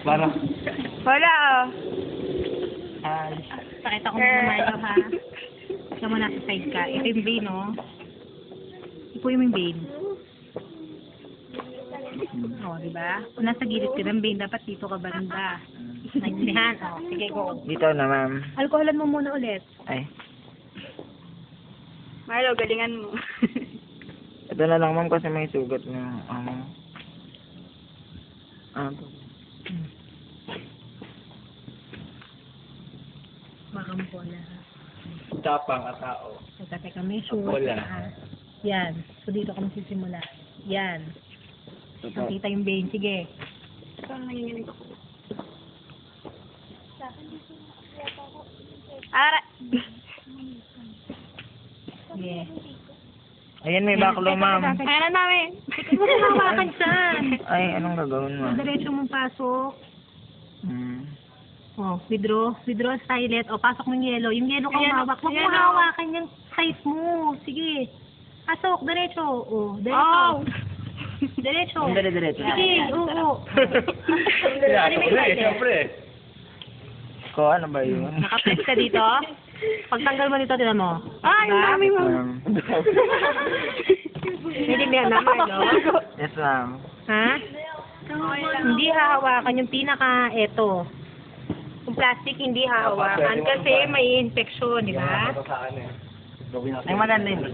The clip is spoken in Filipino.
Para. Wala. Pakita ko muna Mario, ha? Ikaw mo nasa side ka. Ito yung vein, no? Ipo yung vein. O, diba? Kung nasa gilid ka ng vein, dapat dito ka banda. Naintindihan? O, sige, go. Dito na, ma'am. Alkoholan mo muna ulit. Ay. Marlo, galingan mo. Ito na lang, ma'am, kasi may sugat na, Makampo na. Tapang at tao. Teka, may sure. Wala. Yan. So, dito ka magsisimula. Yan. Nakita yung vein. Sige. Parang nanginginig ako. Ara! Sige. Ayan, may baklo, ma'am. Ayan na namin. Huwag mo hawakan dyan. Ay, anong gagawin mo? Diretso mong pasok. Hmm. Oh, withdraw. Withdraw ang stylet. O, pasok mo yung yellow. Yung yellow kang Yellow. hawak. Huwag mo Yellow. hawakan yung size mo. Sige. Pasok. Diretso. O, diretso. Oh! Diretso. Dire-diretso. Sige. Oo. Siyempre. Ko, ano ba yun? Nakapress ka dito. Pagtanggal mo dito, tinan mo. Ay, ang dami mo. Naiintindihan na, Marlo? Yes, ma'am. Ha? Hindi hahawakan yung pinaka, eto. Yung plastic, hindi hahawakan kasi may infection, di ba? Ay, maganda yun.